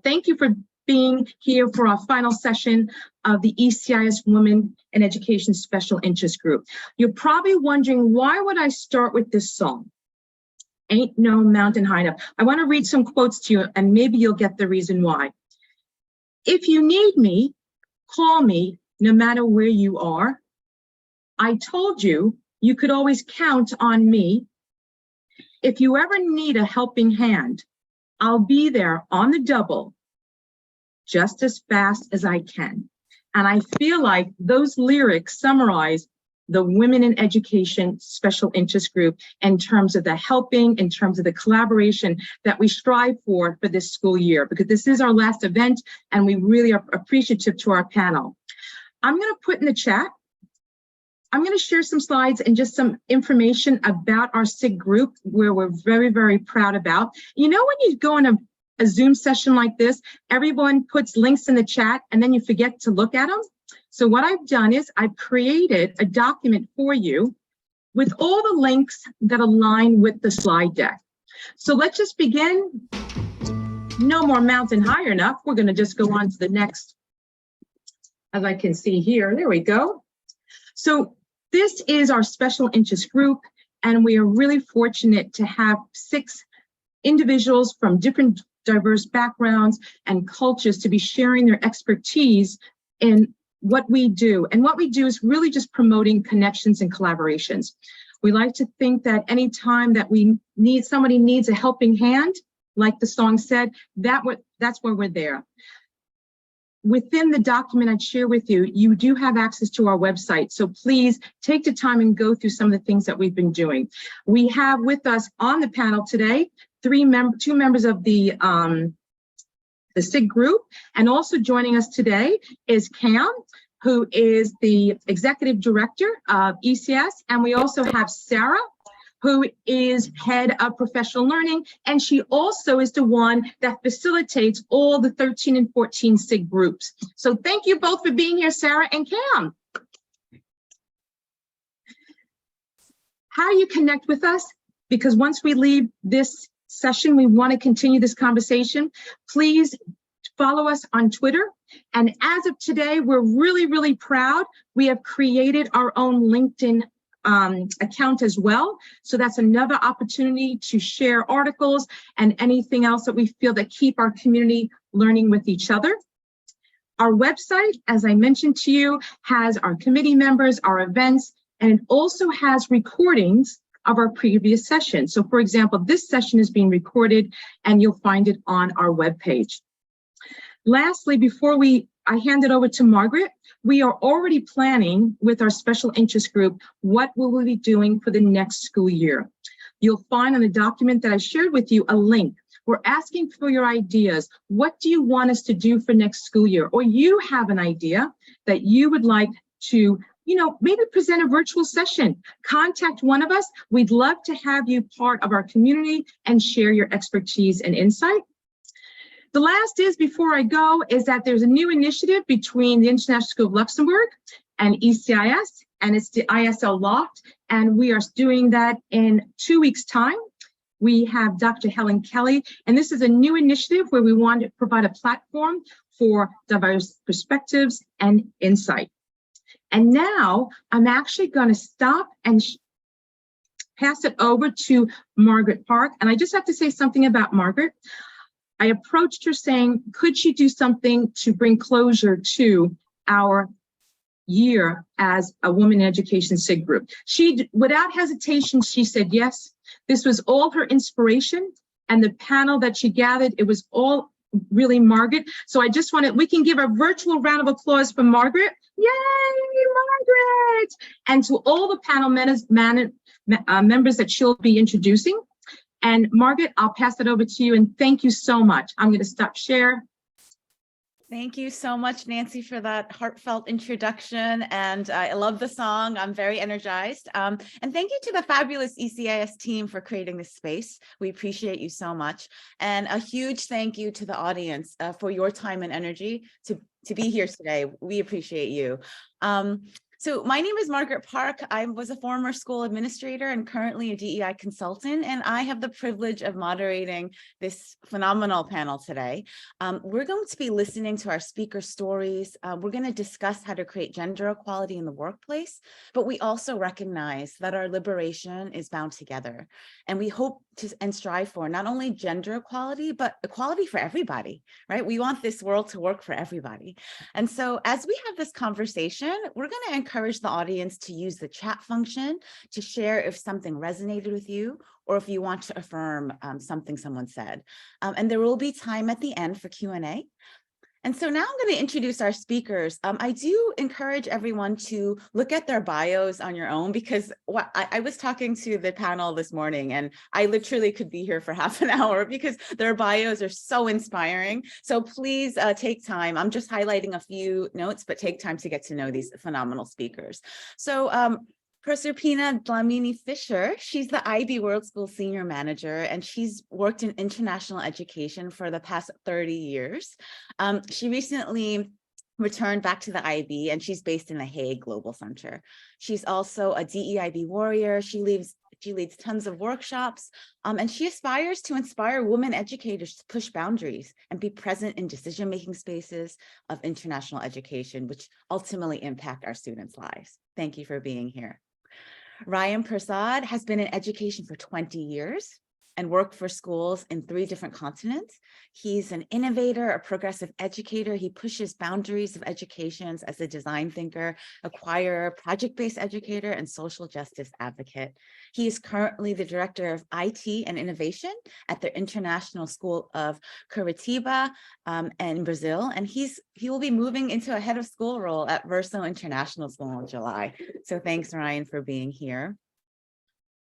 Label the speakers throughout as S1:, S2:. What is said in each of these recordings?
S1: Thank you for being here for our final session of the ECIS Women in Education Special Interest Group. You're probably wondering, why would I start with this song? Ain't No Mountain High Enough. I want to read some quotes to you, and maybe you'll get the reason why. If you need me, call me, no matter where you are. I told you you could always count on me. If you ever need a helping hand, I'll be there on the double, just as fast as I can. And I feel like those lyrics summarize the Women in Education Special Interest Group in terms of the helping, in terms of the collaboration that we strive for this school year, because this is our last event and we really are appreciative to our panel. I'm going to put in the chat, I'm going to share some slides and just some information about our SIG group, where we're very, very proud about. You know, when you go on a Zoom session like this, everyone puts links in the chat and then you forget to look at them. So what I've done is I've created a document for you with all the links that align with the slide deck. So let's just begin. No more mountain high enough. We're going to just go on to the next, as I can see here. There we go. So this is our special interest group, and we are really fortunate to have 6 individuals from different diverse backgrounds and cultures to be sharing their expertise in what we do. And what we do is really just promoting connections and collaborations. We like to think that any time that somebody needs a helping hand, like the song said, that's where we're there. Within the document I'd share with you, you do have access to our website. So please take the time and go through some of the things that we've been doing. We have with us on the panel today, 2 members of the SIG group, and also joining us today is Cam, who is the Executive Director of ECS, and we also have Sarah, who is Head of Professional Learning, and she also is the one that facilitates all the 13 and 14 SIG groups. So thank you both for being here, Sarah and Cam. How do you connect with us? Because once we leave this session, we want to continue this conversation. Please follow us on Twitter. And as of today, we're really, really proud. We have created our own LinkedIn account as well. So that's another opportunity to share articles and anything else that we feel that keep our community learning with each other. Our website, as I mentioned to you, has our committee members, our events, and it also has recordings of our previous sessions. So for example, this session is being recorded and you'll find it on our webpage. Lastly, before I hand it over to Margaret, we are already planning with our special interest group what we will be doing for the next school year. You'll find on the document that I shared with you a link. We're asking for your ideas. What do you want us to do for next school year? Or you have an idea that you would like to, maybe present a virtual session. Contact one of us. We'd love to have you part of our community and share your expertise and insight. The last is, before I go, is that there's a new initiative between the International School of Luxembourg and ECIS, and it's the ISL Loft, and we are doing that in 2 weeks' time. We have Dr. Helen Kelly, and this is a new initiative where we want to provide a platform for diverse perspectives and insight. And now I'm actually going to stop and pass it over to Margaret Park, and I just have to say something about Margaret. I approached her saying, could she do something to bring closure to our year as a Women in Education SIG group? She, without hesitation, she said yes. This was all her inspiration, and the panel that she gathered, it was all really Margaret. So I just wanted, we can give a virtual round of applause for Margaret. Yay, Margaret! And to all the panel members that she'll be introducing. And Margaret, I'll pass it over to you, and thank you so much. I'm going to stop share.
S2: Thank you so much, Nancy, for that heartfelt introduction. And I love the song. I'm very energized. And thank you to the fabulous ECIS team for creating this space. We appreciate you so much. And a huge thank you to the audience for your time and energy to be here today. We appreciate you. So my name is Margaret Park. I was a former school administrator and currently a DEI consultant, and I have the privilege of moderating this phenomenal panel today. We're going to be listening to our speaker stories. We're going to discuss how to create gender equality in the workplace, but we also recognize that our liberation is bound together. And we hope to and strive for not only gender equality, but equality for everybody, right? We want this world to work for everybody. And so as we have this conversation, we're going to encourage the audience to use the chat function to share if something resonated with you, or if you want to affirm something someone said. And there will be time at the end for Q&A. And so now I'm going to introduce our speakers. I do encourage everyone to look at their bios on your own, because I was talking to the panel this morning and I literally could be here for half an hour because their bios are so inspiring. So please take time. I'm just highlighting a few notes, but take time to get to know these phenomenal speakers. So Proserpina Dlamini Fisher, she's the IB World School Senior Manager, and she's worked in international education for the past 30 years. She recently returned back to the IB, and she's based in the Hague Global Center. She's also a DEIB warrior. She leads tons of workshops, and she aspires to inspire women educators to push boundaries and be present in decision-making spaces of international education, which ultimately impact our students' lives. Thank you for being here. Ryan Prasad has been in education for 20 years and worked for schools in 3 different continents. He's an innovator, a progressive educator. He pushes boundaries of education as a design thinker, acquirer, project-based educator, and social justice advocate. He is currently the director of IT and innovation at the International School of Curitiba in Brazil. And he will be moving into a head of school role at Verso International School in July. So thanks, Ryan, for being here.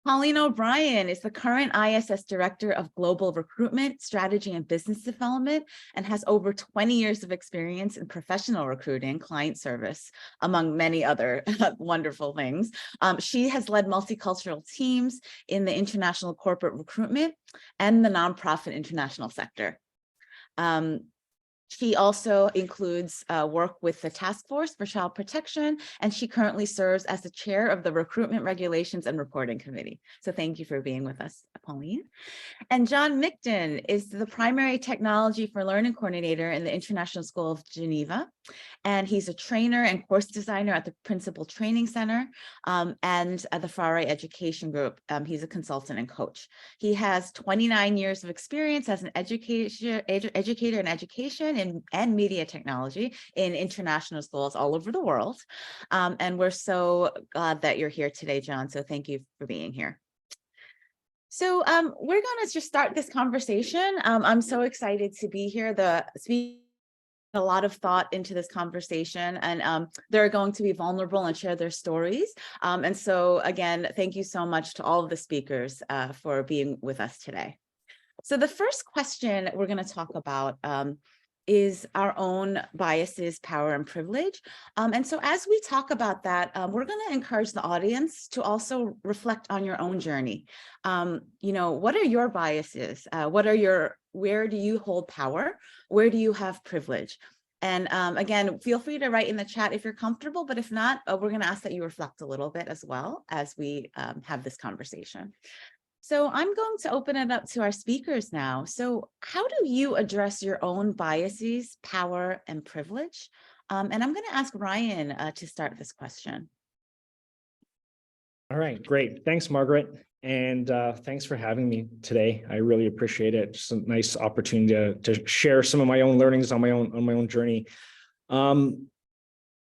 S2: Pauline O'Brien is the current ISS Director of Global Recruitment, Strategy, and Business Development, and has over 20 years of experience in professional recruiting, client service, among many other wonderful things. She has led multicultural teams in the international corporate recruitment and the nonprofit international sector. She also includes work with the Task Force for Child Protection, and she currently serves as the chair of the Recruitment Regulations and Reporting Committee. So thank you for being with us, Pauline. And John Mickton is the primary technology for learning coordinator in the International School of Geneva. And he's a trainer and course designer at the Principal Training Center and at the Farre Education Group. He's a consultant and coach. He has 29 years of experience as an educator in education and media technology in international schools all over the world. And we're so glad that you're here today, John. So thank you for being here. So we're going to just start this conversation. I'm so excited to be here. A lot of thought into this conversation, and they're going to be vulnerable and share their stories. And so again, thank you so much to all of the speakers for being with us today. So the first question we're going to talk about is our own biases, power, and privilege. And so as we talk about that, we're going to encourage the audience to also reflect on your own journey. You know, what are your biases? Where do you hold power? Where do you have privilege? And again, feel free to write in the chat if you're comfortable, but if not, we're going to ask that you reflect a little bit as well as we have this conversation. So I'm going to open it up to our speakers now. So how do you address your own biases, power, and privilege? And I'm going to ask Ryan to start this question.
S3: All right, great. Thanks, Margaret. And thanks for having me today. I really appreciate it. Just a nice opportunity to share some of my own learnings on my own journey.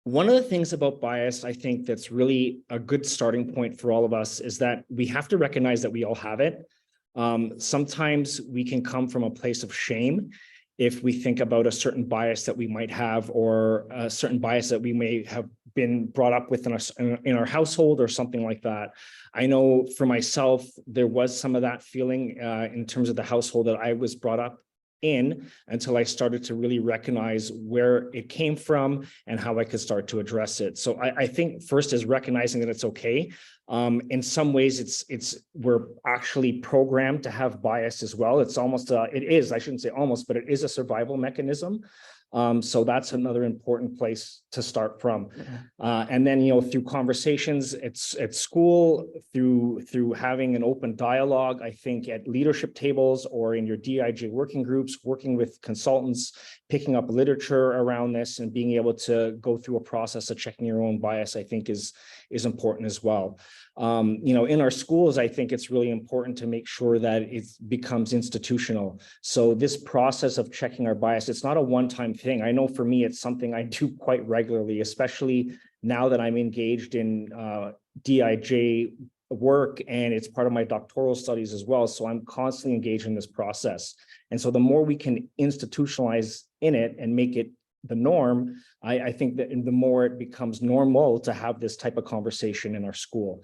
S3: One of the things about bias, I think that's really a good starting point for all of us is that we have to recognize that we all have it. Sometimes we can come from a place of shame if we think about a certain bias that we might have, or a certain bias that we may have been brought up with in our household or something like that. I know for myself, there was some of that feeling in terms of the household that I was brought up in, until I started to really recognize where it came from and how I could start to address it. So I think first is recognizing that it's okay In some ways, we're actually programmed to have bias as well. It's almost, I shouldn't say almost, but it is a survival mechanism. So that's another important place to start from. And then, through conversations at school, through having an open dialogue, I think at leadership tables or in your DIJ working groups, working with consultants, picking up literature around this and being able to go through a process of checking your own bias, I think is important as well. In our schools, I think it's really important to make sure that it becomes institutional. So this process of checking our bias, it's not a one-time thing. I know for me, it's something I do quite regularly, especially now that I'm engaged in DIJ work, and it's part of my doctoral studies as well. So I'm constantly engaged in this process. And so the more we can institutionalize in it and make it the norm, I think that the more it becomes normal to have this type of conversation in our school.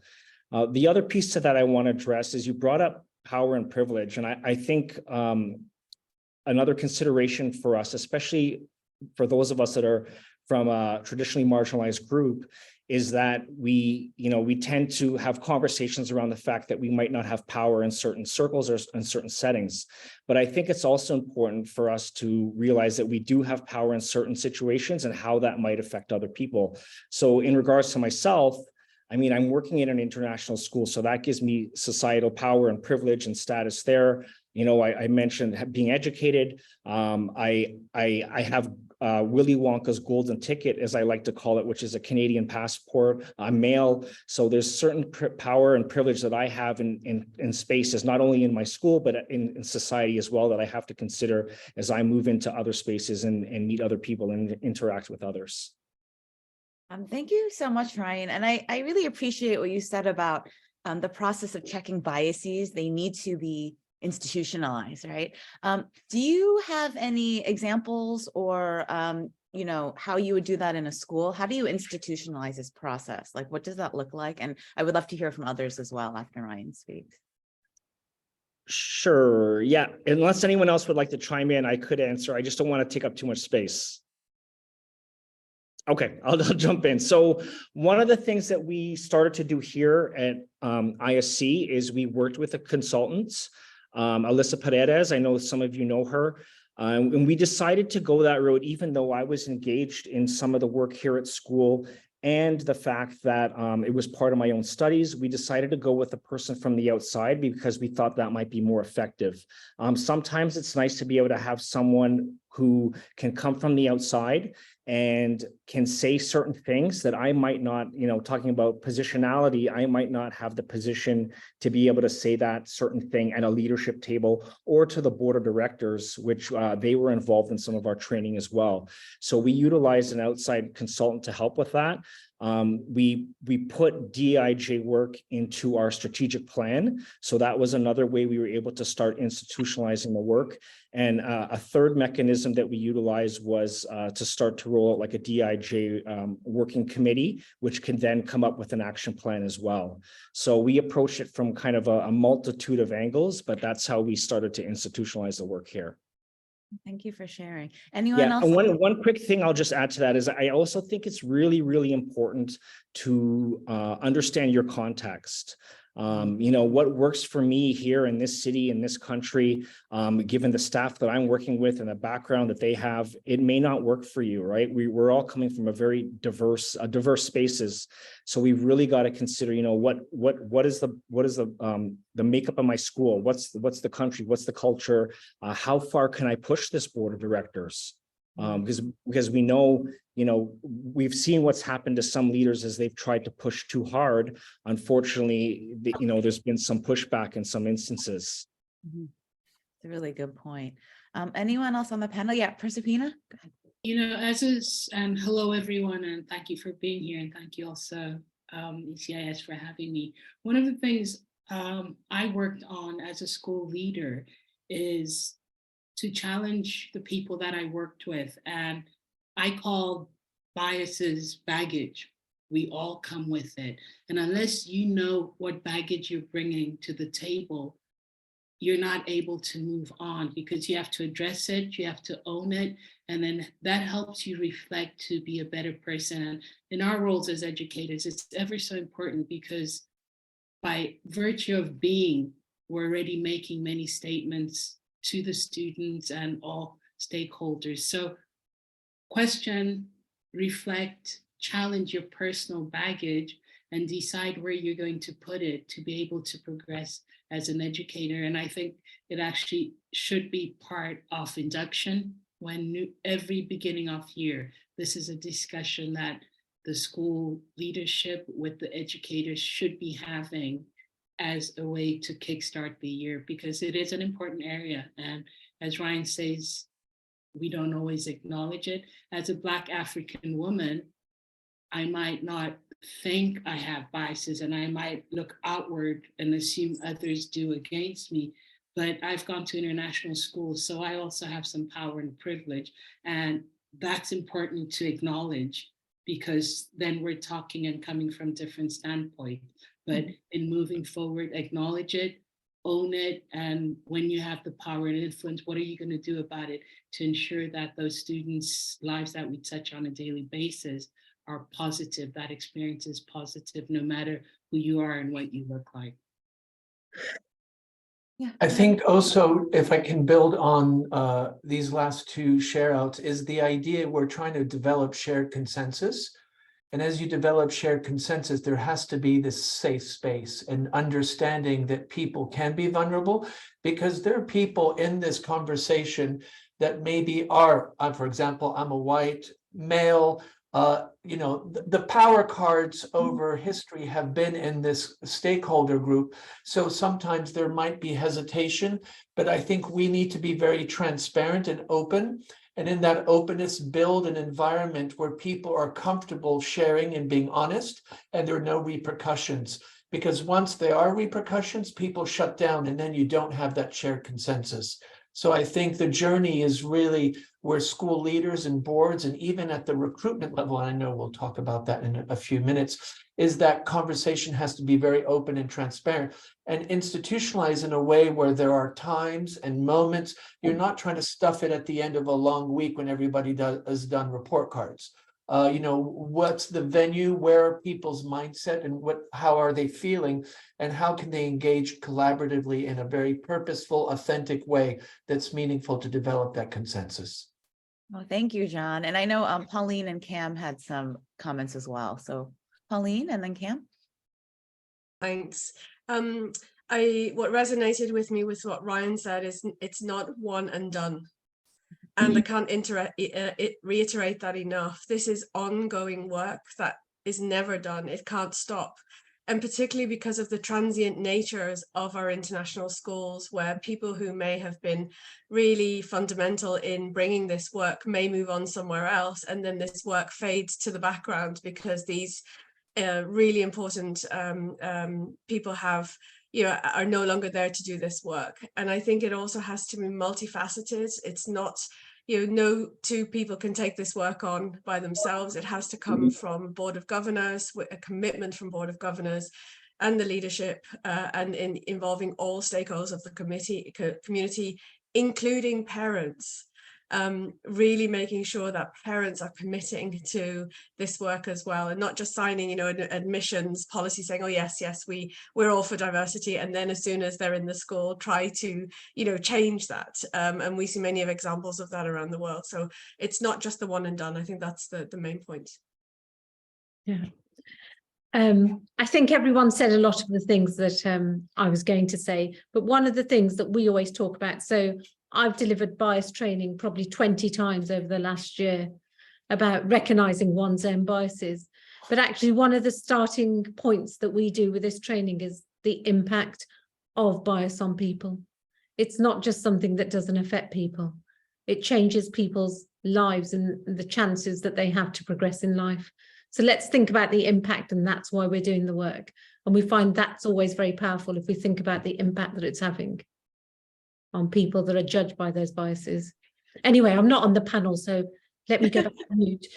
S3: The other piece to that I want to address is you brought up power and privilege. And I think another consideration for us, especially for those of us that are from a traditionally marginalized group, is that we tend to have conversations around the fact that we might not have power in certain circles or in certain settings. But I think it's also important for us to realize that we do have power in certain situations and how that might affect other people. So in regards to myself, I'm working in an international school, so that gives me societal power and privilege and status there. I mentioned being educated. I have Willy Wonka's golden ticket, as I like to call it, which is a Canadian passport. I'm male, so there's certain power and privilege that I have in spaces, not only in my school, but in society as well, that I have to consider as I move into other spaces and meet other people and interact with others.
S2: Thank you so much, Ryan. And I really appreciate what you said about the process of checking biases. They need to be institutionalized, right? Do you have any examples or, how you would do that in a school? How do you institutionalize this process? Like, what does that look like? And I would love to hear from others as well after Ryan speaks.
S3: Sure. Yeah. Unless anyone else would like to chime in, I could answer. I just don't want to take up too much space. Okay, I'll jump in. So one of the things that we started to do here at ISC is we worked with a consultant, Alyssa Paredes. I know some of you know her. And we decided to go that road, even though I was engaged in some of the work here at school and the fact that it was part of my own studies. We decided to go with a person from the outside because we thought that might be more effective. Sometimes it's nice to be able to have someone who can come from the outside and can say certain things that I might not, talking about positionality, I might not have the position to be able to say that certain thing at a leadership table or to the board of directors, which they were involved in some of our training as well. So we utilized an outside consultant to help with that. We put DIJ work into our strategic plan. So that was another way we were able to start institutionalizing the work. And a third mechanism that we utilized was to start to roll out like a DIJ working committee, which can then come up with an action plan as well. So we approached it from kind of a multitude of angles, but that's how we started to institutionalize the work here.
S2: Thank you for sharing. Anyone else?
S3: And one quick thing I'll just add to that is I also think it's really, really important to understand your context. What works for me here in this city, in this country, given the staff that I'm working with and the background that they have, it may not work for you, right? We're all coming from a very diverse spaces. So we've really got to consider, what is the makeup of my school? What's the country? What's the culture? How far can I push this board of directors? Because we know, we've seen what's happened to some leaders as they've tried to push too hard. Unfortunately, there's been some pushback in some instances.
S2: Mm-hmm. It's a really good point. Anyone else on the panel? Yeah, Proserpina, go ahead.
S4: And hello everyone, and thank you for being here, and thank you also ECIS for having me. One of the things I worked on as a school leader is to challenge the people that I worked with, and I call biases baggage. We all come with it, and unless you know what baggage you're bringing to the table, you're not able to move on, because you have to address it, you have to own it, and then that helps you reflect to be a better person. And in our roles as educators, it's ever so important, because by virtue of being, we're already making many statements to the students and all stakeholders. So question, reflect, challenge your personal baggage, and decide where you're going to put it to be able to progress as an educator. And I think it actually should be part of induction when every beginning of year, this is a discussion that the school leadership with the educators should be having as a way to kickstart the year, because it is an important area. And as Ryan says, we don't always acknowledge it. As a Black African woman, I might not think I have biases and I might look outward and assume others do against me, but I've gone to international schools, so I also have some power and privilege. And that's important to acknowledge, because then we're talking and coming from different standpoints. But in moving forward, acknowledge it, own it, and when you have the power and influence, what are you going to do about it to ensure that those students' lives that we touch on a daily basis are positive, that experience is positive, no matter who you are and what you look like.
S2: Yeah.
S5: I think also, if I can build on these last two share outs, is the idea we're trying to develop shared consensus. And as you develop shared consensus, there has to be this safe space and understanding that people can be vulnerable, because there are people in this conversation that maybe are, for example, I'm a white male, you know, the power cards over history have been in this stakeholder group. So sometimes there might be hesitation, but I think we need to be very transparent and open. And in that openness, build an environment where people are comfortable sharing and being honest, and there are no repercussions. Because once there are repercussions, people shut down, and then you don't have that shared consensus. So I think the journey is really where school leaders and boards, and even at the recruitment level, and I know we'll talk about that in a few minutes, is that conversation has to be very open and transparent and institutionalized in a way where there are times and moments. You're not trying to stuff it at the end of a long week when everybody has done report cards. You know, what's the venue, where are people's mindset, and how are they feeling, and how can they engage collaboratively in a very purposeful, authentic way that's meaningful to develop that consensus.
S2: Well, thank you, John. And I know Pauline and Cam had some comments as well. So Pauline and then Cam.
S6: Thanks. What resonated with me with what Ryan said is it's not one and done. And I can't reiterate that enough. This is ongoing work that is never done. It can't stop. And particularly because of the transient natures of our international schools, where people who may have been really fundamental in bringing this work may move on somewhere else. And then this work fades to the background because these really important people have, you know, are no longer there to do this work. And I think it also has to be multifaceted. It's not, you know, no two people can take this work on by themselves. It has to come from Board of Governors, with a commitment from Board of Governors and the leadership, and involving all stakeholders of the community, including parents. Really making sure that parents are committing to this work as well, and not just signing, you know, an admissions policy saying, oh yes, we're all for diversity, and then as soon as they're in the school try to, you know, change that. And we see many of examples of that around the world. So it's not just the one and done. I think that's the main point.
S7: Yeah. I think everyone said a lot of the things that I was going to say, but one of the things that we always talk about, so I've delivered bias training probably 20 times over the last year about recognizing one's own biases. But actually one of the starting points that we do with this training is the impact of bias on people. It's not just something that doesn't affect people. It changes people's lives and the chances that they have to progress in life. So let's think about the impact, and that's why we're doing the work. And we find that's always very powerful if we think about the impact that it's having on people that are judged by those biases. Anyway, I'm not on the panel, so let me go back to mute.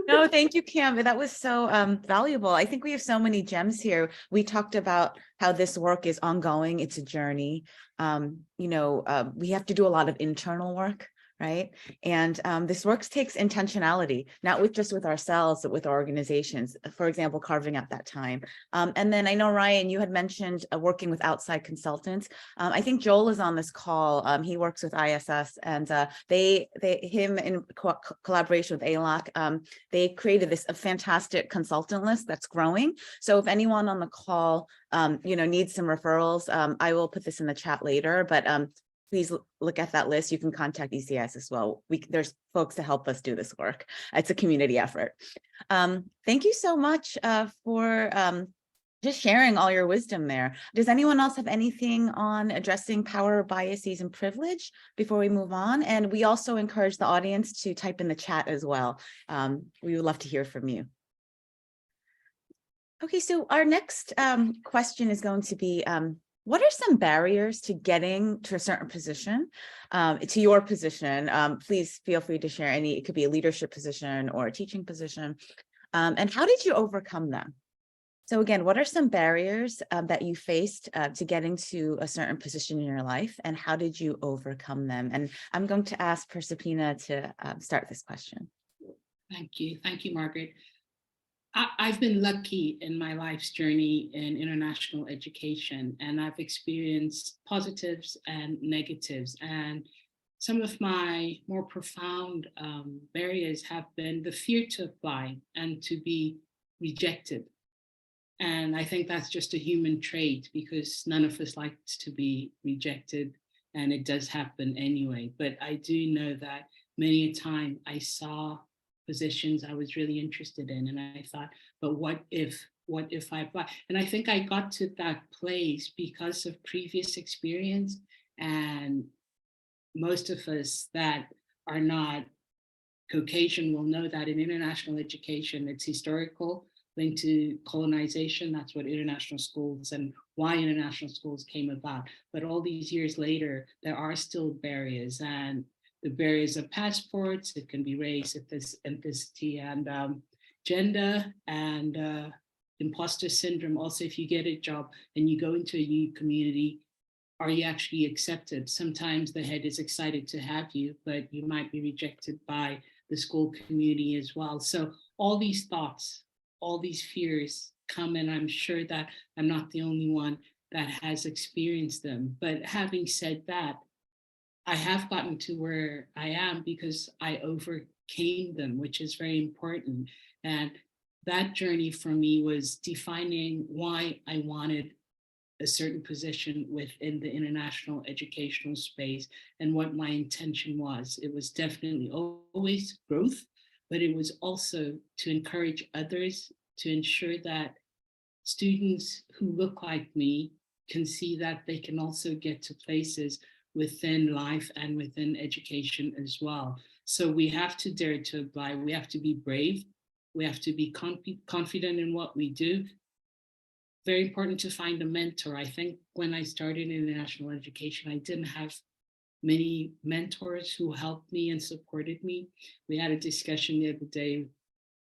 S2: No, thank you, Cam. That was so valuable. I think we have so many gems here. We talked about how this work is ongoing. It's a journey. You know, we have to do a lot of internal work right? And this work takes intentionality, not just with ourselves, but with our organizations, for example, carving out that time. And then I know, Ryan, you had mentioned working with outside consultants. I think Joel is on this call. He works with ISS, and him in collaboration with ALAC, they created a fantastic consultant list that's growing. So if anyone on the call, needs some referrals, I will put this in the chat later, but please look at that list. You can contact ECIS as well. There's folks to help us do this work. It's a community effort. Thank you so much for just sharing all your wisdom there. Does anyone else have anything on addressing power, biases, and privilege before we move on? And we also encourage the audience to type in the chat as well. We would love to hear from you. Okay, so our next question is going to be, what are some barriers to getting to a certain position, to your position? Please feel free to share any, it could be a leadership position or a teaching position. And how did you overcome them? So again, what are some barriers that you faced to getting to a certain position in your life, and how did you overcome them? And I'm going to ask Proserpina to start this question.
S4: Thank you. Thank you, Margaret. I've been lucky in my life's journey in international education, and I've experienced positives and negatives. And some of my more profound barriers have been the fear to apply and to be rejected. And I think that's just a human trait, because none of us likes to be rejected, and it does happen anyway. But I do know that many a time I saw positions I was really interested in, and I thought, but what if I apply? And I think I got to that place because of previous experience. And most of us that are not Caucasian will know that in international education, it's historical, linked to colonization. That's what international schools and why international schools came about. But all these years later, there are still barriers, and the barriers of passports. It can be race, ethnicity, and gender, and imposter syndrome. Also, if you get a job and you go into a new community, are you actually accepted? Sometimes the head is excited to have you, but you might be rejected by the school community as well. So all these thoughts, all these fears come, and I'm sure that I'm not the only one that has experienced them. But having said that, I have gotten to where I am because I overcame them, which is very important. And that journey for me was defining why I wanted a certain position within the international educational space and what my intention was. It was definitely always growth, but it was also to encourage others, to ensure that students who look like me can see that they can also get to places within life and within education as well. So we have to dare to apply. We have to be brave. We have to be confident in what we do. Very important to find a mentor. I think when I started in international education, I didn't have many mentors who helped me and supported me. We had a discussion the other day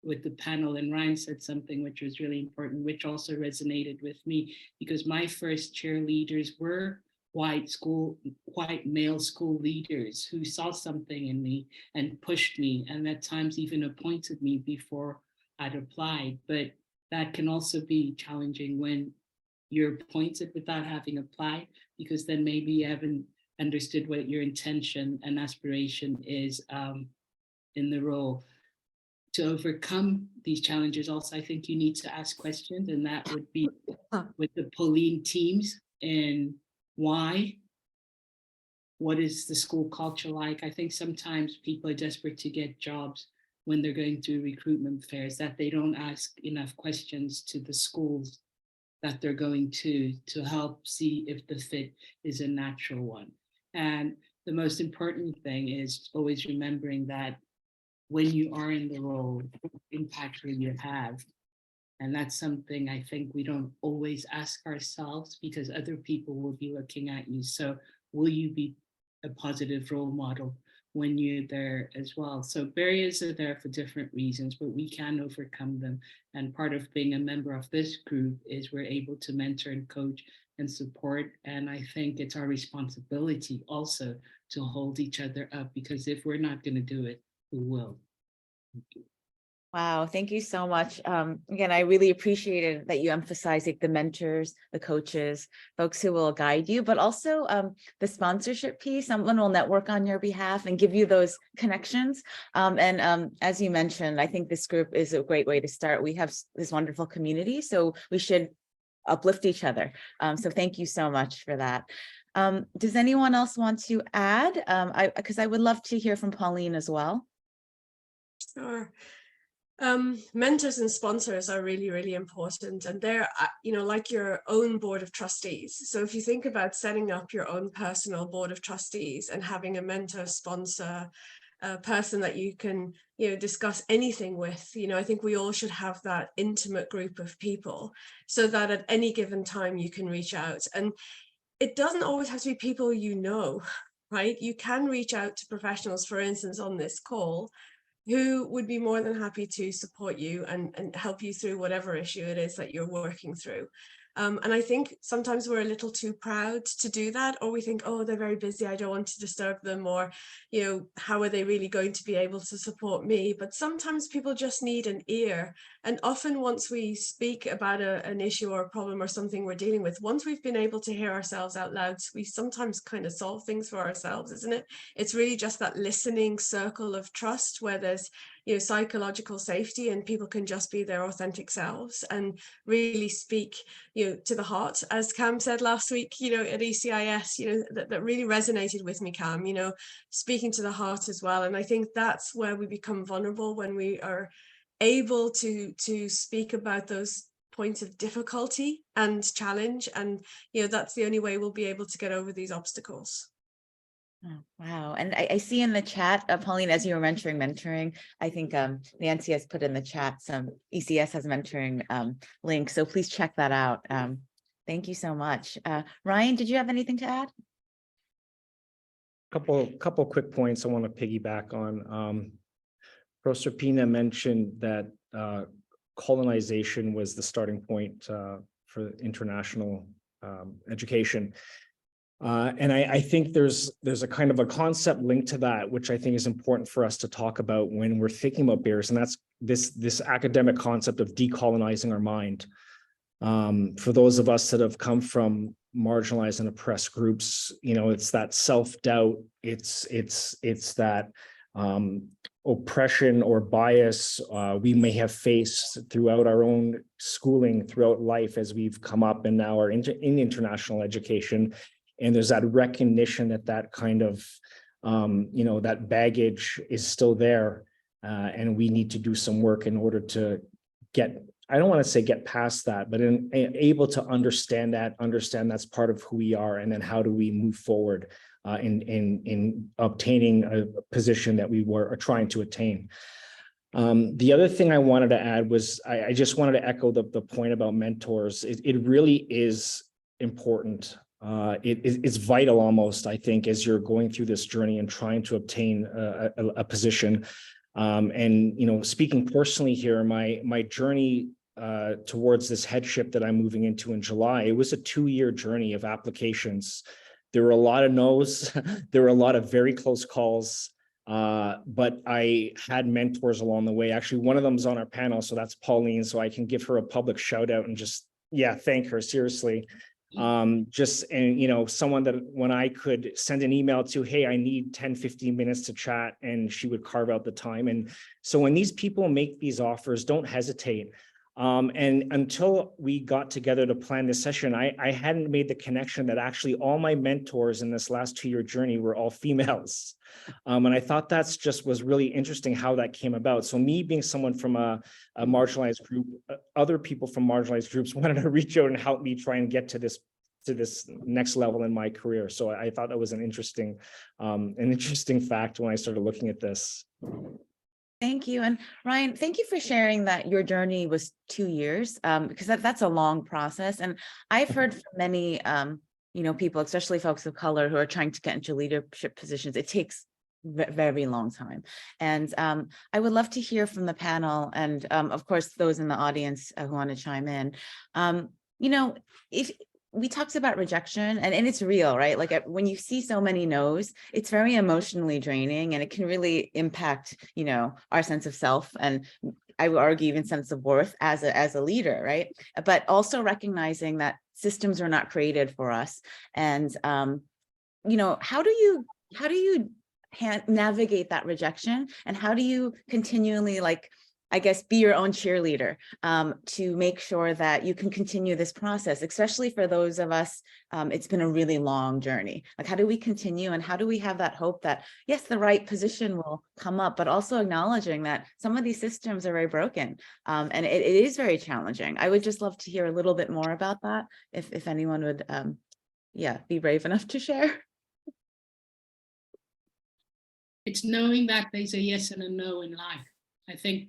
S4: with the panel, and Ryan said something which was really important, which also resonated with me, because my first cheerleaders were white male school leaders who saw something in me and pushed me, and at times even appointed me before I'd applied. But that can also be challenging when you're appointed without having applied, because then maybe you haven't understood what your intention and aspiration is in the role. To overcome these challenges, also, I think you need to ask questions, and that would be with the Pauline teams and why. What is the school culture like? I think sometimes people are desperate to get jobs when they're going through recruitment fairs, that they don't ask enough questions to the schools that they're going to help see if the fit is a natural one. And the most important thing is always remembering that when you are in the role, impact will you have? And that's something I think we don't always ask ourselves, because other people will be looking at you. So will you be a positive role model when you're there as well? So barriers are there for different reasons, but we can overcome them. And part of being a member of this group is we're able to mentor and coach and support. And I think it's our responsibility also to hold each other up, because if we're not going to do it, who will? Thank you.
S2: Wow, thank you so much. Again, I really appreciated that you emphasize like the mentors, the coaches, folks who will guide you, but also the sponsorship piece. Someone will network on your behalf and give you those connections. As you mentioned, I think this group is a great way to start. We have this wonderful community, so we should uplift each other. So thank you so much for that. Does anyone else want to add? Because I would love to hear from Pauline as well.
S6: Sure. Mentors and sponsors are really, really important, and they're, like your own board of trustees. So if you think about setting up your own personal board of trustees and having a mentor, sponsor, a person that you can, discuss anything with, I think we all should have that intimate group of people so that at any given time you can reach out. And it doesn't always have to be people right? You can reach out to professionals, for instance, on this call, who would be more than happy to support you and help you through whatever issue it is that you're working through. And I think sometimes we're a little too proud to do that, or we think, oh, they're very busy, I don't want to disturb them, or, how are they really going to be able to support me? But sometimes people just need an ear. And often once we speak about an issue or a problem or something we're dealing with, once we've been able to hear ourselves out loud, we sometimes kind of solve things for ourselves, isn't it? It's really just that listening circle of trust where there's psychological safety and people can just be their authentic selves and really speak to the heart, as Cam said last week at ECIS, that really resonated with me, Cam, speaking to the heart as well. And I think that's where we become vulnerable, when we are able to speak about those points of difficulty and challenge, and that's the only way we'll be able to get over these obstacles.
S2: Oh, wow. And I see in the chat, Pauline, as you were mentoring, I think Nancy has put in the chat some ECS has mentoring link. So please check that out. Thank you so much. Ryan, did you have anything to add?
S3: Couple quick points I want to piggyback on. Professor Pina mentioned that colonization was the starting point for international education. And I think there's a kind of a concept linked to that, which I think is important for us to talk about when we're thinking about barriers, and that's this academic concept of decolonizing our mind. For those of us that have come from marginalized and oppressed groups, it's that self-doubt, it's that oppression or bias we may have faced throughout our own schooling, throughout life as we've come up and now are in international education. And there's that recognition that kind of, that baggage is still there. And we need to do some work in order to I don't want to say get past that, but able to understand that's part of who we are. And then how do we move forward in obtaining a position that we are trying to attain. The other thing I wanted to add was, I just wanted to echo the point about mentors. It really is important. It's vital almost, I think, as you're going through this journey and trying to obtain a position. And, speaking personally here, my journey towards this headship that I'm moving into in July, it was a 2-year journey of applications. There were a lot of no's, there were a lot of very close calls, but I had mentors along the way. Actually, one of them is on our panel, so that's Pauline, so I can give her a public shout out and just, thank her, seriously. Someone that when I could send an email to, hey, I need 10-15 minutes to chat, and she would carve out the time. And so when these people make these offers, don't hesitate. And until we got together to plan this session, I hadn't made the connection that actually all my mentors in this last 2-year journey were all females. And I thought that's just was really interesting how that came about. So me being someone from a marginalized group, other people from marginalized groups wanted to reach out and help me try and get to this next level in my career. So I thought that was an interesting fact when I started looking at this.
S2: Thank you. And Ryan, thank you for sharing that your journey was 2 years, because that's a long process. And I've heard from many, people, especially folks of color who are trying to get into leadership positions, it takes a very long time. And I would love to hear from the panel and, of course, those in the audience who want to chime in. we talked about rejection and it's real, right? Like when you see so many no's, it's very emotionally draining and it can really impact, our sense of self. And I would argue even sense of worth as a leader, right? But also recognizing that systems are not created for us. And, how do you navigate that rejection? And how do you continually, be your own cheerleader to make sure that you can continue this process, especially for those of us, it's been a really long journey. Like, how do we continue and how do we have that hope that, yes, the right position will come up, but also acknowledging that some of these systems are very broken and it is very challenging. I would just love to hear a little bit more about that if anyone would, be brave enough to share.
S4: It's knowing that there's a yes and a no in life. I think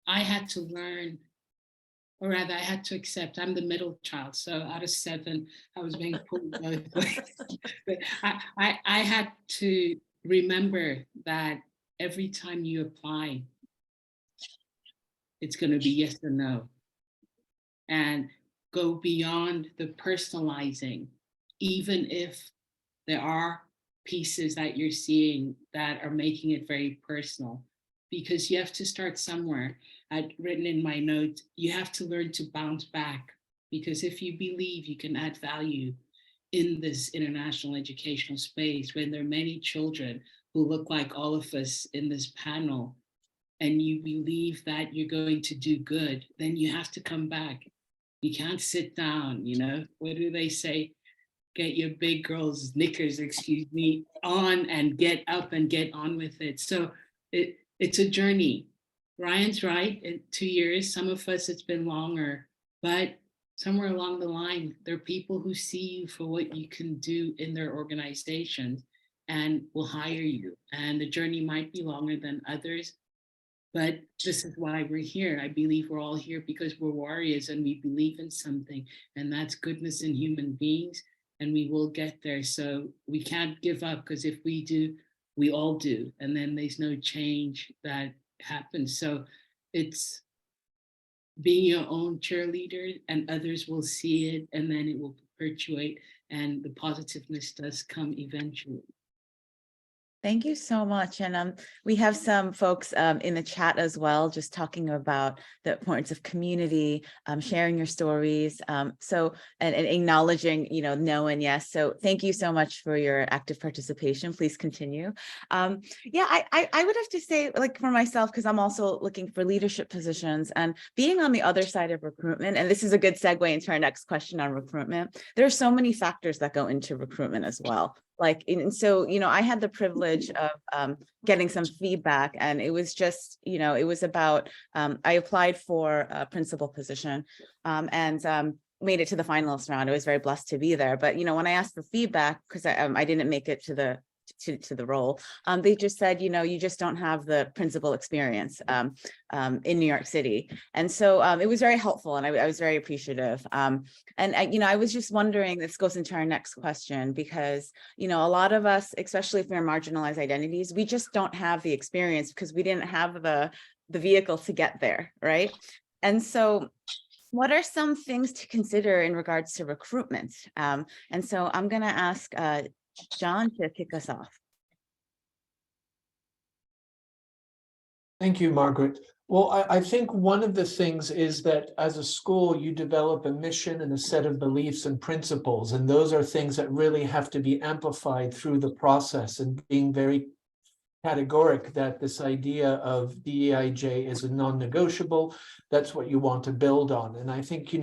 S4: I had to learn, or rather I had to accept, I'm the middle child. So out of 7, I was being pulled both ways. But I had to remember that every time you apply, it's going to be yes or no. And go beyond the personalizing, even if there are pieces that you're seeing that are making it very personal, because you have to start somewhere. I'd written in my note, you have to learn to bounce back, because if you believe you can add value in this international educational space, when there are many children who look like all of us in this panel, and you believe that you're going to do good, then you have to come back. You can't sit down, what do they say? Get your big girl's knickers, on and get up and get on with it. So it's a journey. Ryan's right, in 2 years, some of us it's been longer, but somewhere along the line, there are people who see you for what you can do in their organizations and will hire you. And the journey might be longer than others, but this is why we're here. I believe we're all here because we're warriors and we believe in something, and that's goodness in human beings, and we will get there. So we can't give up, because if we do, we all do, and then there's no change that happens. So it's being your own cheerleader, and others will see it, and then it will perpetuate, and the positiveness does come eventually.
S2: Thank you so much. And we have some folks in the chat as well, just talking about the importance of community, sharing your stories. And acknowledging, no and yes. So thank you so much for your active participation. Please continue. I would have to say, for myself, because I'm also looking for leadership positions and being on the other side of recruitment. And this is a good segue into our next question on recruitment. There are so many factors that go into recruitment as well. I had the privilege of getting some feedback, and it was just, it was about, I applied for a principal position and made it to the finalist round. I was very blessed to be there. But, when I asked for feedback, because I didn't make it to the role, they just said, you just don't have the principal experience in New York City. And so it was very helpful, and I was very appreciative. I was just wondering, this goes into our next question, because, a lot of us, especially if we're marginalized identities, we just don't have the experience because we didn't have the vehicle to get there, right? And so what are some things to consider in regards to recruitment? And so I'm going to ask John to kick us off.
S5: Thank you, Margaret. Well, I think one of the things is that as a school, you develop a mission and a set of beliefs and principles, and those are things that really have to be amplified through the process, and being very categoric that this idea of DEIJ is a non-negotiable. That's what you want to build on. And I think,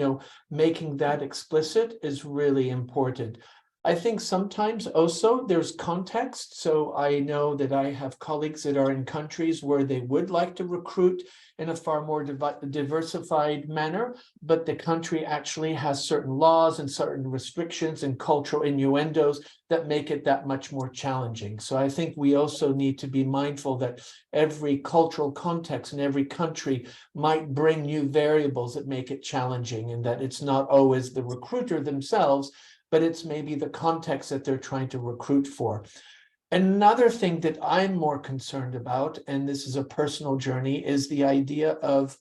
S5: making that explicit is really important. I think sometimes also there's context. So I know that I have colleagues that are in countries where they would like to recruit in a far more diversified manner, but the country actually has certain laws and certain restrictions and cultural innuendos that make it that much more challenging. So I think we also need to be mindful that every cultural context in every country might bring new variables that make it challenging, and that it's not always the recruiter themselves, but it's maybe the context that they're trying to recruit for. Another thing that I'm more concerned about, and this is a personal journey, is the idea of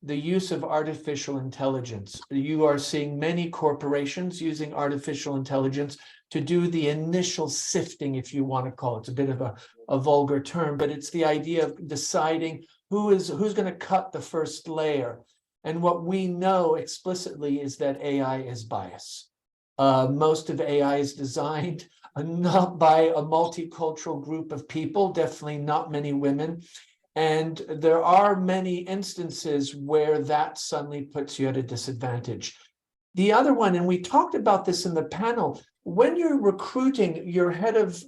S5: the use of artificial intelligence. You are seeing many corporations using artificial intelligence to do the initial sifting, if you want to call it. It's a bit of a vulgar term, but it's the idea of deciding who's going to cut the first layer. And what we know explicitly is that AI is biased. Most of AI is designed not by a multicultural group of people, definitely not many women. And there are many instances where that suddenly puts you at a disadvantage. The other one, and we talked about this in the panel, when you're recruiting, your head of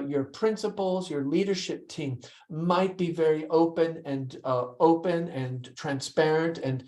S5: your principals, your leadership team might be very open and transparent and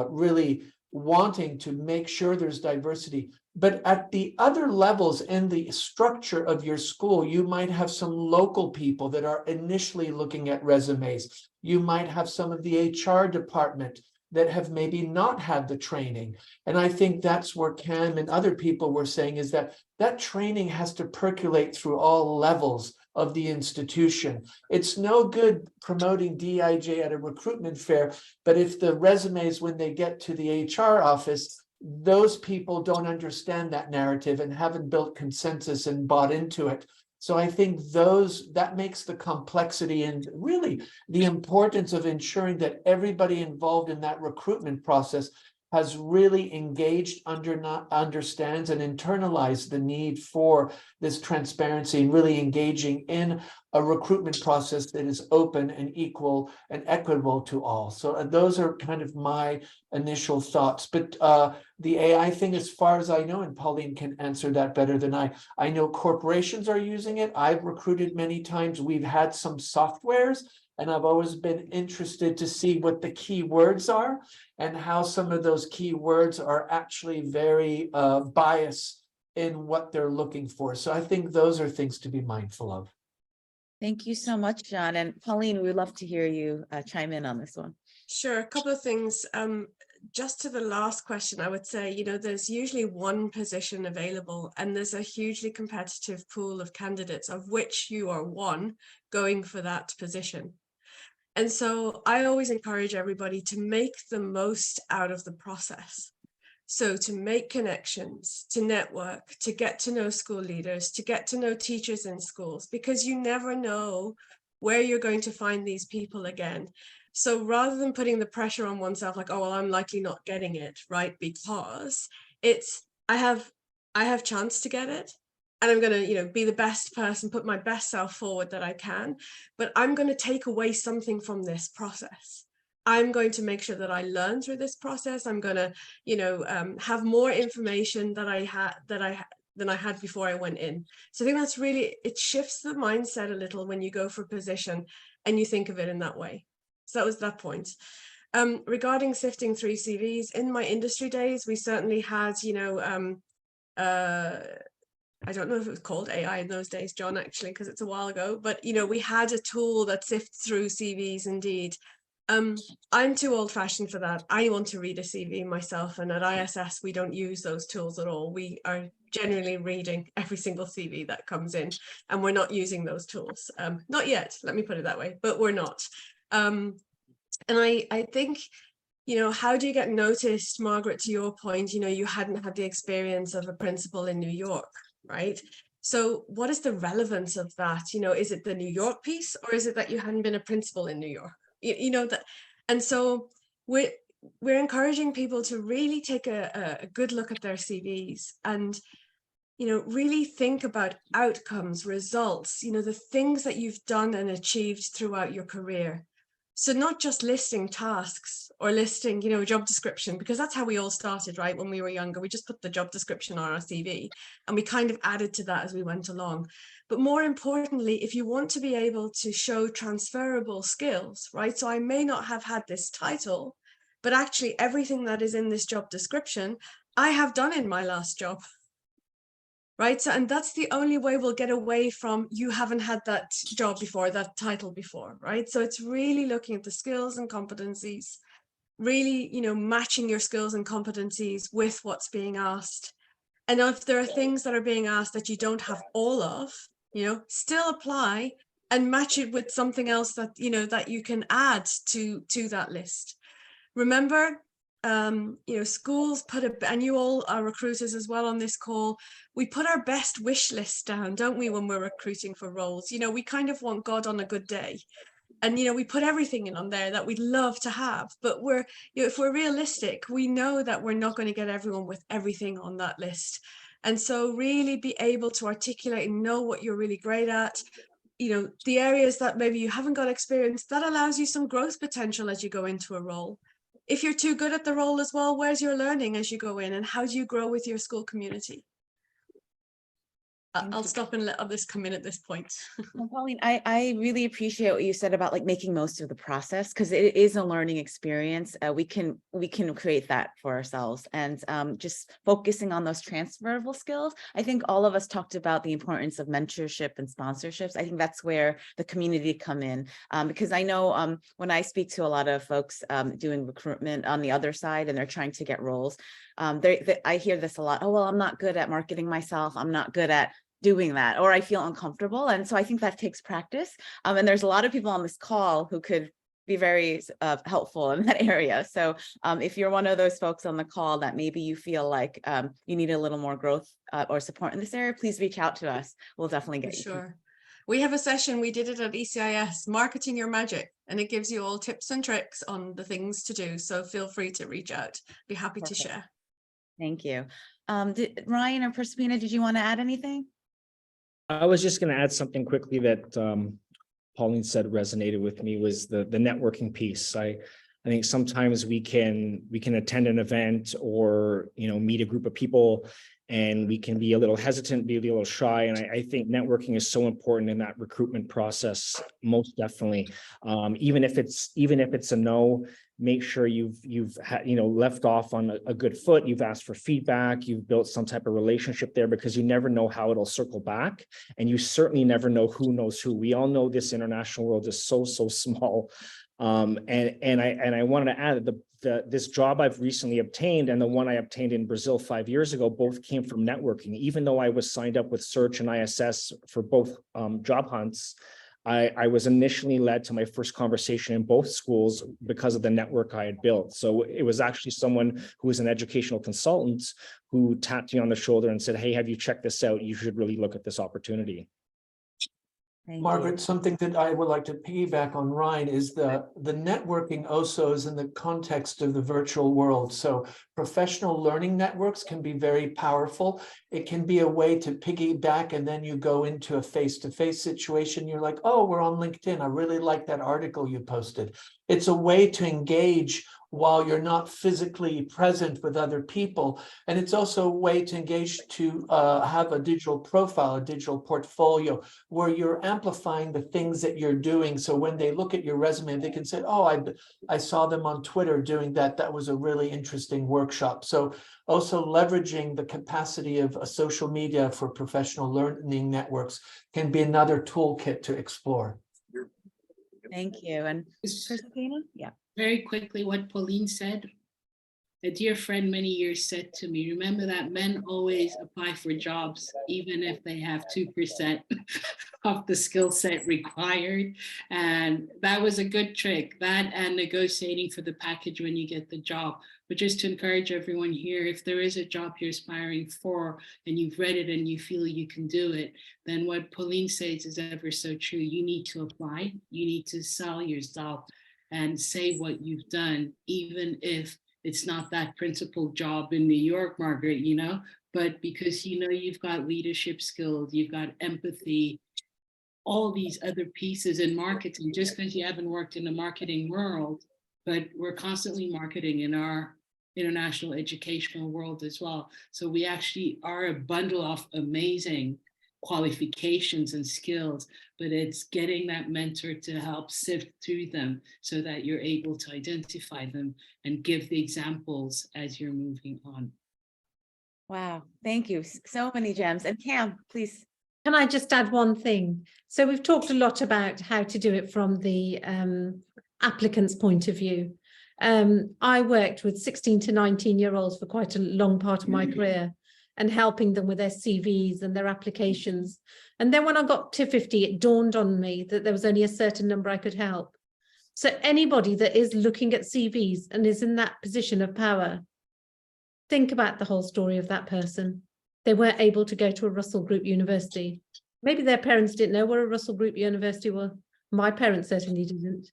S5: really wanting to make sure there's diversity. But at the other levels in the structure of your school, you might have some local people that are initially looking at resumes. You might have some of the HR department that have maybe not had the training. And I think that's where Cam and other people were saying is that that training has to percolate through all levels of the institution. It's no good promoting DIJ at a recruitment fair, but if the resumes, when they get to the HR office, those people don't understand that narrative and haven't built consensus and bought into it. So I think that makes the complexity and really the importance of ensuring that everybody involved in that recruitment process has really engaged, understands and internalized the need for this transparency and really engaging in a recruitment process that is open and equal and equitable to all. So those are kind of my initial thoughts. But the AI thing, as far as I know, and Pauline can answer that better than I know corporations are using it. I've recruited many times. We've had some softwares, and I've always been interested to see what the key words are and how some of those key words are actually very biased in what they're looking for. So I think those are things to be mindful of.
S2: Thank you so much, John. And Pauline, we'd love to hear you chime in on this one.
S6: Sure, a couple of things. Just to the last question, I would say, there's usually one position available and there's a hugely competitive pool of candidates, of which you are one going for that position. And so I always encourage everybody to make the most out of the process. So to make connections, to network, to get to know school leaders, to get to know teachers in schools, because you never know where you're going to find these people again. So rather than putting the pressure on oneself, like, oh, well, I'm likely not getting it, right? Because it's, I have chance to get it. And I'm going to, be the best person, put my best self forward that I can, but I'm going to take away something from this process. I'm going to make sure that I learn through this process. I'm going to, have more information than I had before I went in. So I think that's really, it shifts the mindset a little when you go for a position and you think of it in that way. So that was that point. Regarding sifting through CVs, in my industry days, we certainly had, I don't know if it was called AI in those days, John, actually, because it's a while ago, but, we had a tool that sifts through CVs indeed. I'm too old fashioned for that. I want to read a CV myself, and at ISS, we don't use those tools at all. We are generally reading every single CV that comes in, and we're not using those tools. Not yet, let me put it that way, but we're not. And I think, how do you get noticed, Margaret, to your point, you hadn't had the experience of a principal in New York, right? So what is the relevance of that? Is it the New York piece, or is it that you hadn't been a principal in New York? That, and so we're encouraging people to really take a good look at their CVs and, really think about outcomes, results, the things that you've done and achieved throughout your career. So not just listing tasks or listing, a job description, because that's how we all started, right? When we were younger, we just put the job description on our CV and we kind of added to that as we went along. But more importantly, if you want to be able to show transferable skills, right? So I may not have had this title, but actually everything that is in this job description, I have done in my last job. Right. So, and that's the only way we'll get away from you haven't had that job before, that title before. Right. So it's really looking at the skills and competencies, really, matching your skills and competencies with what's being asked. And if there are things that are being asked that you don't have all of, still apply and match it with something else that, that you can add to that list. remember, schools and you all are recruiters as well on this call, we put our best wish list down, don't we, when we're recruiting for roles? We kind of want God on a good day. And, we put everything in on there that we'd love to have, but if we're realistic, we know that we're not going to get everyone with everything on that list. And so really be able to articulate and know what you're really great at, the areas that maybe you haven't got experience, that allows you some growth potential as you go into a role. If you're too good at the role as well, where's your learning as you go in, and how do you grow with your school community? I'll stop and let others come in at this point.
S2: Well, Pauline, I really appreciate what you said about like making most of the process, because it is a learning experience. We can create that for ourselves, and just focusing on those transferable skills. I think all of us talked about the importance of mentorship and sponsorships. I think that's where the community come in, because I know when I speak to a lot of folks doing recruitment on the other side and they're trying to get roles, I hear this a lot. Oh, well, I'm not good at marketing myself. I'm not good at doing that, or I feel uncomfortable. And so I think that takes practice. And there's a lot of people on this call who could be very helpful in that area. So if you're one of those folks on the call that maybe you feel like you need a little more growth or support in this area, please reach out to us. We'll definitely get you.
S6: Sure. We have a session, we did it at ECIS, Marketing Your Magic, and it gives you all tips and tricks on the things to do. So feel free to reach out. Be happy to share.
S2: Thank you. Ryan or Prospina, did you want to add anything?
S3: I was just going to add something quickly that Pauline said resonated with me, was the networking piece. I think sometimes we can attend an event or meet a group of people, and we can be a little hesitant, be a little shy. And I think networking is so important in that recruitment process, most definitely. Even if it's a no, make sure you've left off on a good foot. You've asked for feedback. You've built some type of relationship there, because you never know how it'll circle back, and you certainly never know who knows who. We all know this international world is so small. And I wanted to add this job I've recently obtained and the one I obtained in Brazil 5 years ago both came from networking. Even though I was signed up with Search and ISS for both job hunts, I was initially led to my first conversation in both schools because of the network I had built. So it was actually someone who was an educational consultant who tapped me on the shoulder and said, "Hey, have you checked this out? You should really look at this opportunity."
S5: Margaret, something that I would like to piggyback on Ryan is the networking also is in the context of the virtual world. So professional learning networks can be very powerful. It can be a way to piggyback, and then you go into a face-to-face situation. You're like, oh, we're on LinkedIn. I really like that article you posted. It's a way to engage while you're not physically present with other people. And it's also a way to engage to have a digital profile, a digital portfolio, where you're amplifying the things that you're doing. So when they look at your resume, they can say, oh, I saw them on Twitter doing that. That was a really interesting workshop. So also leveraging the capacity of social media for professional learning networks can be another toolkit to explore.
S2: Thank you. And Christina? Yeah.
S4: Very quickly, what Pauline said, a dear friend many years said to me, remember that men always apply for jobs, even if they have 2% of the skill set required. And that was a good trick, that and negotiating for the package when you get the job. But just to encourage everyone here, if there is a job you're aspiring for and you've read it and you feel you can do it, then what Pauline says is ever so true. You need to apply, you need to sell yourself and say what you've done, even if it's not that principal job in New York, Margaret, but because you've got leadership skills, you've got empathy, all these other pieces in marketing, just because you haven't worked in the marketing world, but we're constantly marketing in our international educational world as well. So we actually are a bundle of amazing qualifications and skills, but it's getting that mentor to help sift through them so that you're able to identify them and give the examples as you're moving on.
S2: Wow, thank you. So many gems. And Cam, please.
S7: Can I just add one thing? So we've talked a lot about how to do it from the applicant's point of view. I worked with 16 to 19-year-olds for quite a long part of my career, and helping them with their CVs and their applications. And then when I got to 50, it dawned on me that there was only a certain number I could help. So anybody that is looking at CVs and is in that position of power, think about the whole story of that person. They weren't able to go to a Russell Group University. Maybe their parents didn't know what a Russell Group University was. My parents certainly didn't.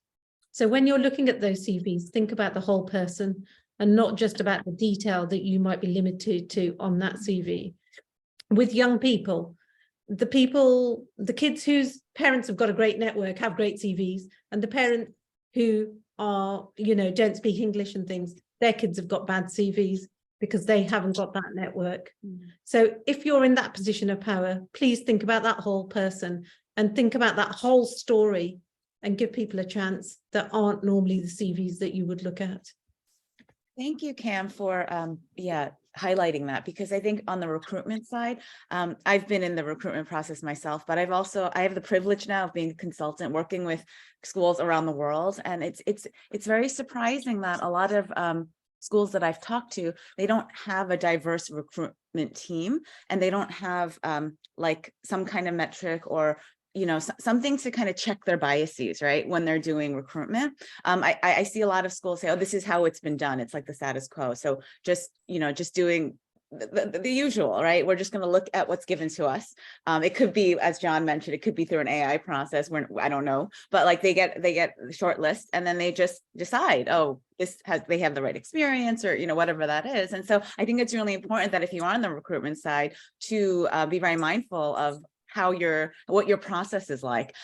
S7: So when you're looking at those CVs, think about the whole person and not just about the detail that you might be limited to on that CV. With young people, the kids whose parents have got a great network have great CVs, and the parents who are, don't speak English and things, their kids have got bad CVs because they haven't got that network. So if you're in that position of power, please think about that whole person and think about that whole story and give people a chance that aren't normally the CVs that you would look at.
S2: Thank you, Cam, for highlighting that, because I think on the recruitment side, I've been in the recruitment process myself, but I have the privilege now of being a consultant working with schools around the world. And it's very surprising that a lot of schools that I've talked to, they don't have a diverse recruitment team, and they don't have like some kind of metric or something to kind of check their biases, right, when they're doing recruitment. I see a lot of schools say, oh, this is how it's been done. It's like the status quo. So just doing the usual, right? We're just going to look at what's given to us. It could be, as John mentioned, it could be through an AI process where I don't know, but like they get the short list and then they just decide, oh, they have the right experience or, whatever that is. And so I think it's really important that if you are on the recruitment side to be very mindful of what your process is like.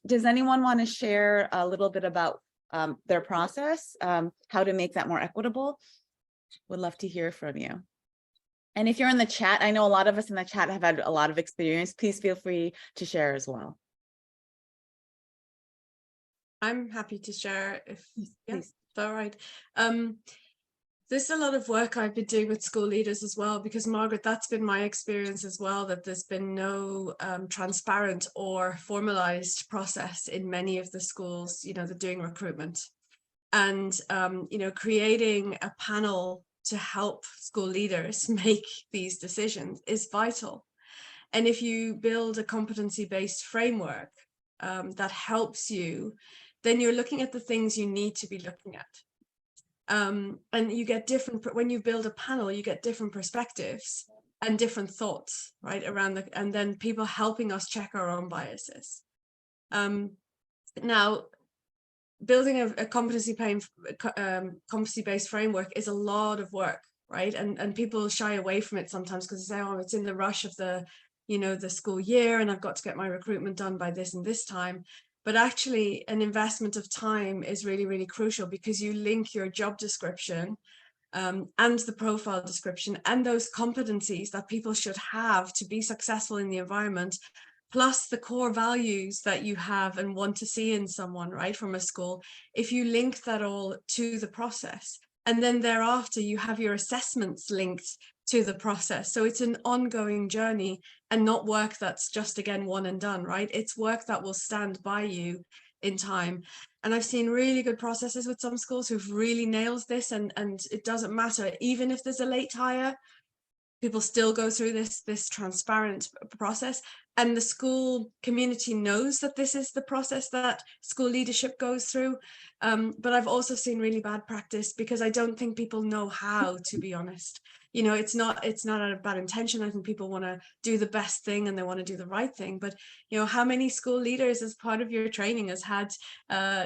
S2: Does anyone want to share a little bit about their process, how to make that more equitable? Would love to hear from you. And if you're in the chat, I know a lot of us in the chat have had a lot of experience. Please feel free to share as well.
S6: I'm happy to share if
S2: Please.
S6: all right. There's a lot of work I've been doing with school leaders as well, because Margaret, that's been my experience as well, that there's been no transparent or formalized process in many of the schools, that are doing recruitment. And, creating a panel to help school leaders make these decisions is vital. And if you build a competency-based framework that helps you, then you're looking at the things you need to be looking at. And you get when you build a panel, you get different perspectives and different thoughts, right, around and then people helping us check our own biases. Now, building a competency-based framework is a lot of work, right? And people shy away from it sometimes because they say, oh, it's in the rush of the school year and I've got to get my recruitment done by this and this time. But actually, an investment of time is really, really crucial, because you link your job description and the profile description and those competencies that people should have to be successful in the environment, plus the core values that you have and want to see in someone, right, from a school. If you link that all to the process, and then thereafter you have your assessments linked to the process. So it's an ongoing journey and not work that's just, again, one and done, right? It's work that will stand by you in time. And I've seen really good processes with some schools who've really nailed this, and it doesn't matter, even if there's a late hire, people still go through this transparent process, and the school community knows that this is the process that school leadership goes through. But I've also seen really bad practice because I don't think people know how, to be honest. It's not out of bad intention. I think people want to do the best thing and they want to do the right thing. But how many school leaders, as part of your training, has had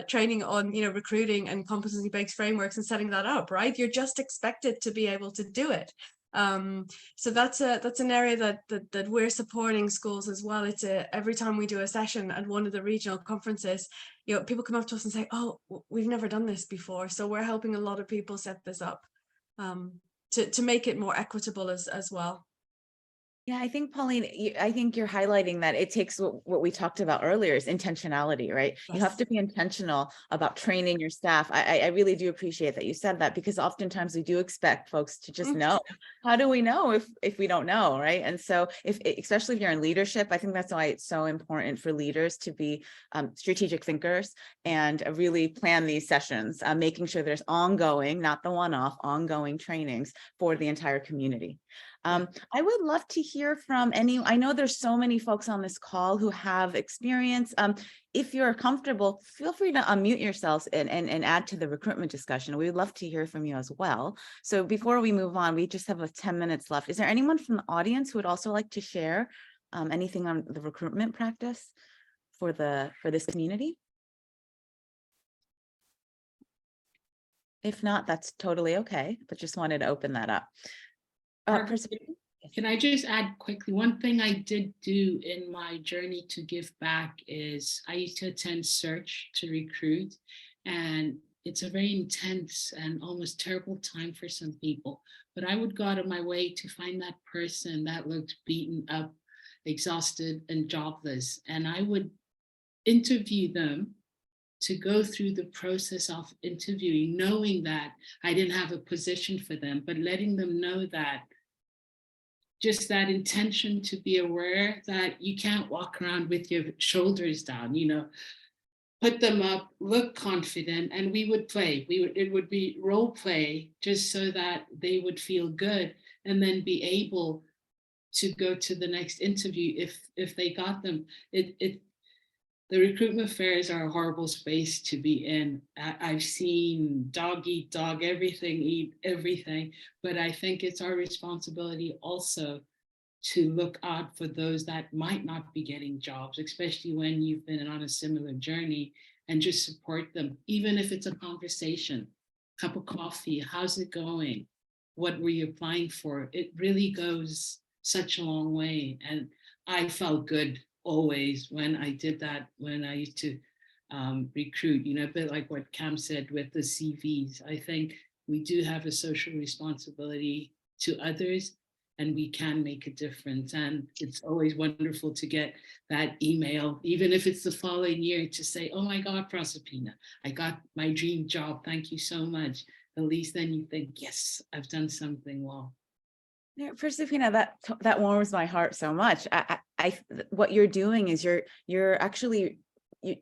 S6: training on recruiting and competency-based frameworks and setting that up, right? You're just expected to be able to do it. So that's an area that we're supporting schools as well. It's every time we do a session at one of the regional conferences, people come up to us and say, oh, we've never done this before. So we're helping a lot of people set this up to make it more equitable as well.
S2: Yeah, I think, Pauline, I think you're highlighting that it takes what we talked about earlier is intentionality, right? Yes. You have to be intentional about training your staff. I really do appreciate that you said that, because oftentimes we do expect folks to just know. How do we know if we don't know, right? And so especially if you're in leadership, I think that's why it's so important for leaders to be strategic thinkers and really plan these sessions, making sure there's ongoing, not the one-off, ongoing trainings for the entire community. I would love to hear from I know there's so many folks on this call who have experience. If you're comfortable, feel free to unmute yourselves and add to the recruitment discussion. We would love to hear from you as well. So before we move on, we just have 10 minutes left. Is there anyone from the audience who would also like to share anything on the recruitment practice for this community? If not, that's totally okay, but just wanted to open that up.
S4: Can I just add quickly, one thing I did do in my journey to give back is I used to attend Search to recruit, and it's a very intense and almost terrible time for some people, but I would go out of my way to find that person that looked beaten up, exhausted, and jobless, and I would interview them to go through the process of interviewing, knowing that I didn't have a position for them, but letting them know that just that intention to be aware that you can't walk around with your shoulders down, put them up, look confident, and we would play. It would be role play just so that they would feel good and then be able to go to the next interview if they got them. The recruitment fairs are a horrible space to be in. I've seen dog eat dog, everything eat everything, but I think it's our responsibility also to look out for those that might not be getting jobs, especially when you've been on a similar journey, and just support them, even if it's a conversation, cup of coffee, how's it going? What were you applying for? It really goes such a long way. And I felt good always when I did that, when I used to recruit, a bit like what Cam said with the CVs. I think we do have a social responsibility to others, and we can make a difference. And it's always wonderful to get that email, even if it's the following year, to say, oh my God, Proserpina, I got my dream job. Thank you so much. At least then you think, yes, I've done something well.
S2: Yeah, Proserpina, that warms my heart so much. What you're doing is you're actually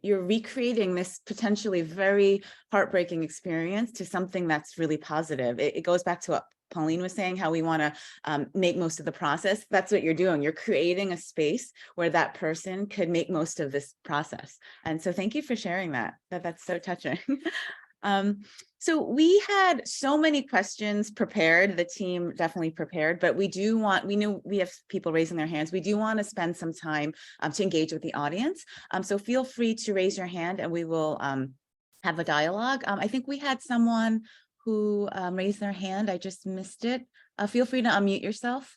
S2: recreating this potentially very heartbreaking experience to something that's really positive. It goes back to what Pauline was saying, how we want to make most of the process. That's what you're doing. You're creating a space where that person could make most of this process. And so thank you for sharing that. That's so touching. So we had so many questions prepared. The team definitely prepared, but we knew we have people raising their hands. We do want to spend some time to engage with the audience. So feel free to raise your hand and we will have a dialogue. I think we had someone who raised their hand. I just missed it. Feel free to unmute yourself.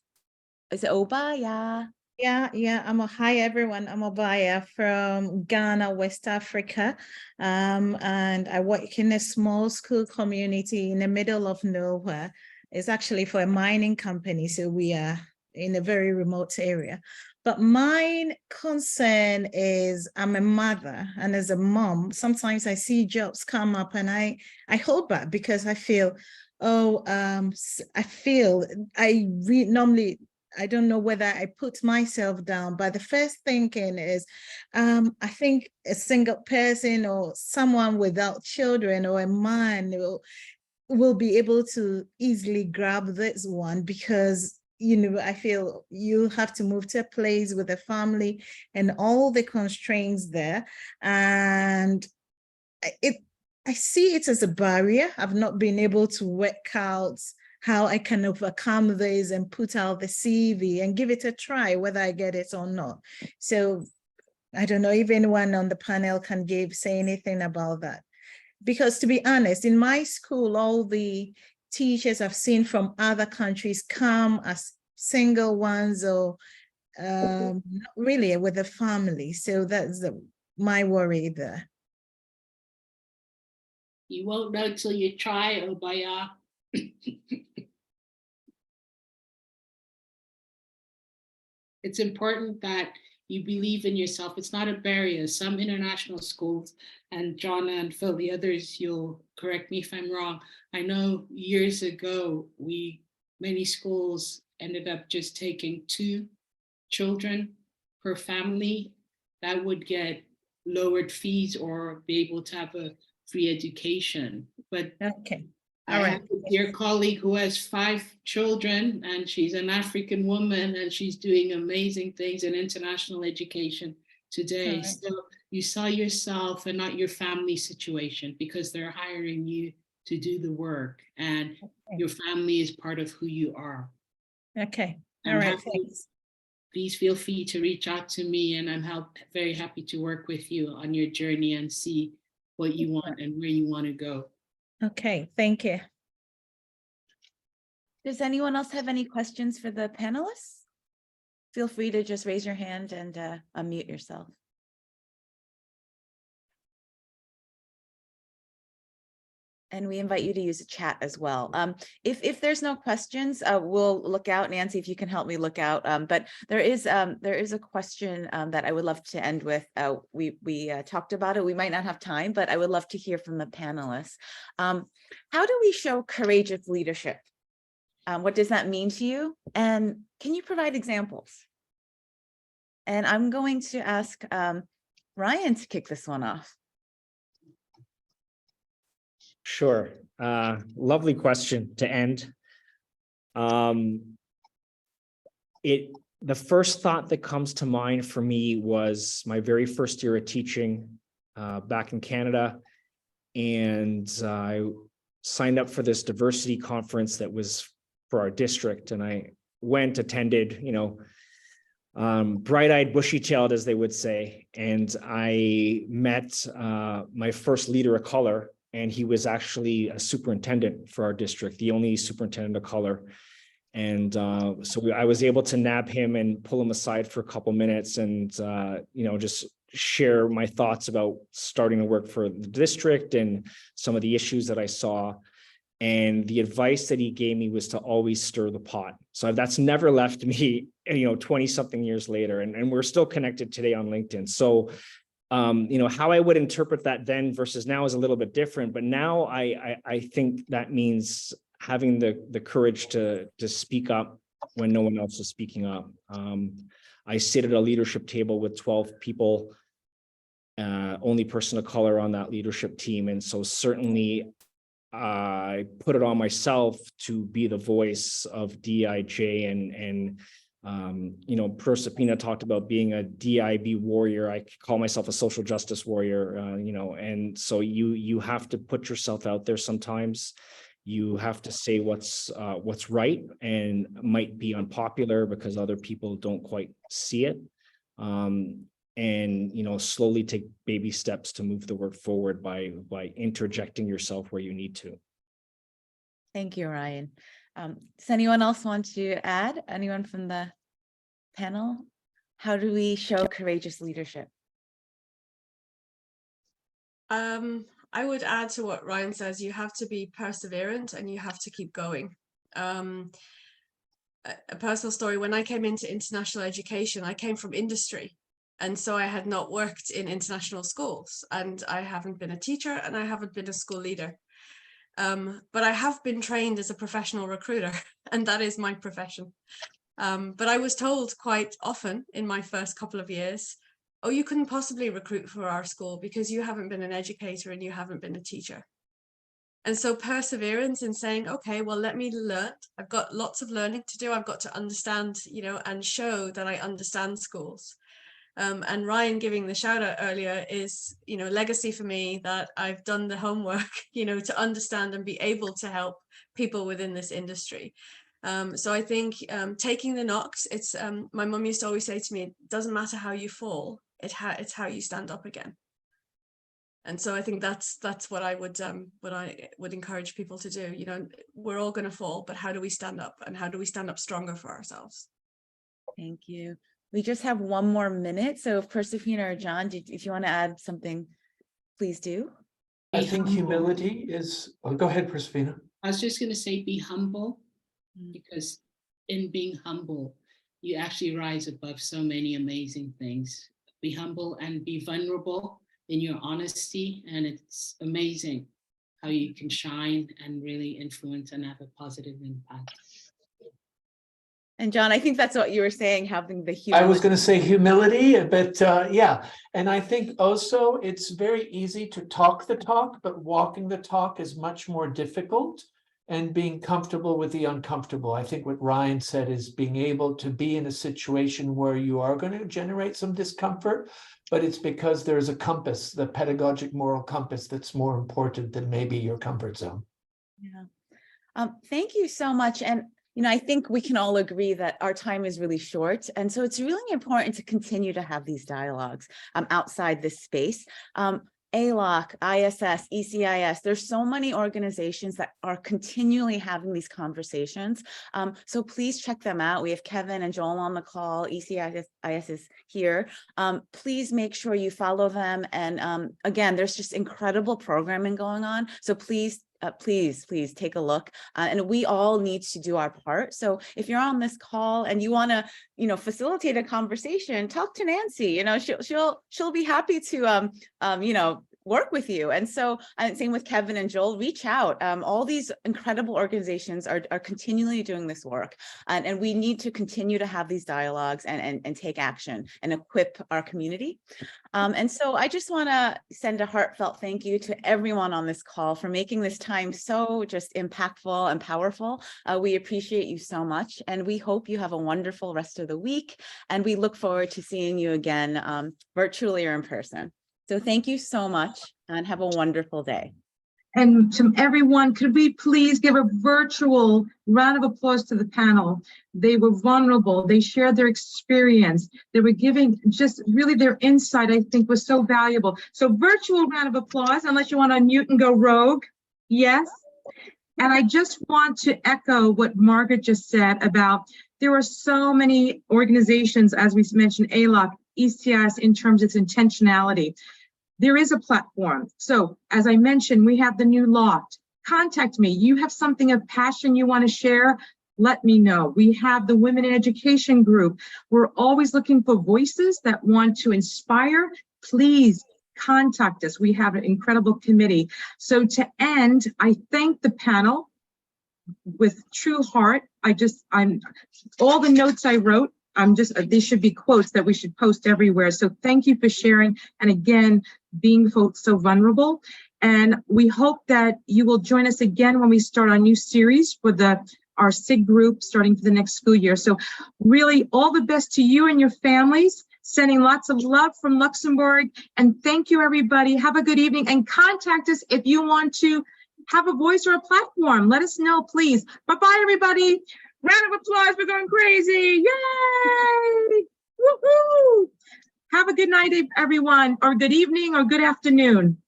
S2: Is it Oba? Yeah.
S8: Yeah. Hi everyone. I'm Obaya from Ghana, West Africa. And I work in a small school community in the middle of nowhere. It's actually for a mining company, so we are in a very remote area. But my concern is I'm a mother, and as a mom, sometimes I see jobs come up and I hold back because I feel, normally, I don't know whether I put myself down, but the first thinking is, I think a single person or someone without children or a man will be able to easily grab this one because, I feel you have to move to a place with a family and all the constraints there. And I see it as a barrier. I've not been able to work out how I can overcome this and put out the CV and give it a try, whether I get it or not. So I don't know if anyone on the panel can say anything about that. Because to be honest, in my school, all the teachers I've seen from other countries come as single ones or not really with a family. So that's my worry there.
S4: You won't know till you try, Obaya. It's important that you believe in yourself. It's not a barrier. Some international schools, and John and Phil, the others, you'll correct me if I'm wrong. I know years ago, many schools ended up just taking 2 children per family. That would get lowered fees or be able to have a free education. But
S8: okay, All right.
S4: have a dear colleague who has 5 children, and she's an African woman, and she's doing amazing things in international education today.
S8: All right.
S4: So you saw yourself and not your family situation, because they're hiring you to do the work, and your family is part of who you are.
S8: Okay. All
S4: I'm
S8: right.
S4: happy-
S8: Thanks.
S4: Please feel free to reach out to me, and I'm very happy to work with you on your journey and see what you want and where you want to go.
S8: Okay. Thank you.
S2: Does anyone else have any questions for the panelists? Feel free to just raise your hand and unmute yourself. And we invite you to use a chat as well. If there's no questions, we'll look out. Nancy, if you can help me look out. But there is a question that I would love to end with. We talked about it. We might not have time, but I would love to hear from the panelists. How do we show courageous leadership? What does that mean to you? And can you provide examples? And I'm going to ask Ryan to kick this one off.
S3: Sure. Lovely question to end. The first thought that comes to mind for me was my very first year of teaching back in Canada. And I signed up for this diversity conference that was for our district. And I attended, bright-eyed, bushy-tailed, as they would say. And I met my first leader of color. And he was actually a superintendent for our district, the only superintendent of color. And so I was able to nab him and pull him aside for a couple minutes and, just share my thoughts about starting to work for the district and some of the issues that I saw. And the advice that he gave me was to always stir the pot. So that's never left me, 20 something years later. And we're still connected today on LinkedIn. So how I would interpret that then versus now is a little bit different, but now I think that means having the courage to speak up when no one else is speaking up. I sit at a leadership table with 12 people, only person of color on that leadership team. And so certainly I put it on myself to be the voice of DIJ and Persipina talked about being a DIB warrior. I call myself a social justice warrior, and so you have to put yourself out there sometimes. You have to say what's right and might be unpopular because other people don't quite see it. And slowly take baby steps to move the work forward by interjecting yourself where you need to.
S2: Thank you, Ryan. Does anyone else want to add? Anyone from the panel? How do we show courageous leadership?
S6: I would add to what Ryan says. You have to be perseverant and you have to keep going. A personal story, when I came into international education, I came from industry. And so I had not worked in international schools, and I haven't been a teacher and I haven't been a school leader. But I have been trained as a professional recruiter, and that is my profession. But I was told quite often in my first couple of years, oh, you couldn't possibly recruit for our school because you haven't been an educator and you haven't been a teacher. And so perseverance in saying, okay, well, let me learn. I've got lots of learning to do. I've got to understand, and show that I understand schools. And Ryan giving the shout out earlier is, legacy for me, that I've done the homework, to understand and be able to help people within this industry. So I think taking the knocks, it's my mum used to always say to me, it doesn't matter how you fall, it's how you stand up again. And so I think that's what I would encourage people to do. We're all going to fall, but how do we stand up, and how do we stand up stronger for ourselves?
S2: Thank you. We just have one more minute. So if Persipina or John, if you want to add something, please do.
S5: I think humility is, go ahead, Persipina.
S4: I was just going to say, be humble, because in being humble, you actually rise above so many amazing things. Be humble and be vulnerable in your honesty. And it's amazing how you can shine and really influence and have a positive impact.
S2: And John, I think that's what you were saying, having the humility.
S5: I was going to say humility, but yeah. And I think also it's very easy to talk the talk, but walking the talk is much more difficult. and being comfortable with the uncomfortable. I think what Ryan said is being able to be in a situation where you are going to generate some discomfort, but it's because there's a compass, the pedagogic moral compass, that's more important than maybe your comfort zone.
S2: Yeah. Thank you so much. And I think we can all agree that our time is really short. And so it's really important to continue to have these dialogues outside this space. ALOC, ISS, ECIS, there's so many organizations that are continually having these conversations. So please check them out. We have Kevin and Joel on the call, ECIS is here. Please make sure you follow them. And again, there's just incredible programming going on. So please take a look, and we all need to do our part. So if you're on this call and you want to, facilitate a conversation, talk to Nancy. She'll be happy to, work with you. And so same with Kevin and Joel, reach out. All these incredible organizations are continually doing this work, and we need to continue to have these dialogues and take action and equip our community. And so I just want to send a heartfelt thank you to everyone on this call for making this time so just impactful and powerful. We appreciate you so much, and we hope you have a wonderful rest of the week. And we look forward to seeing you again, virtually or in person. So thank you so much, and have a wonderful day.
S1: And to everyone, could we please give a virtual round of applause to the panel? They were vulnerable. They shared their experience. They were giving just really their insight, I think, was so valuable. So virtual round of applause, unless you want to unmute and go rogue. Yes. And I just want to echo what Margaret just said about there are so many organizations, as we mentioned, ALOC, ECIS, in terms of its intentionality. There is a platform. So as I mentioned, we have the new Loft. Contact me. You have something of passion you want to share, let me know. We have the Women in Education group. We're always looking for voices that want to inspire. Please contact us. We have an incredible committee. So to end, I thank the panel with true heart. I'm all the notes I wrote, these should be quotes that we should post everywhere. So thank you for sharing. And again, being so vulnerable. And we hope that you will join us again when we start our new series for our SIG group starting for the next school year. So really all the best to you and your families. Sending lots of love from Luxembourg. And thank you, everybody. Have a good evening, and contact us if you want to have a voice or a platform. Let us know, please. Bye-bye, everybody. Round of applause. We're going crazy. Yay! Woohoo! Have a good night, everyone, or good evening, or good afternoon.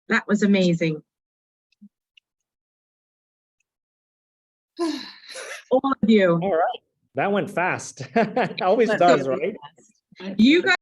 S1: That was amazing. All of you.
S3: All right. That went fast. Always does, right?
S1: You guys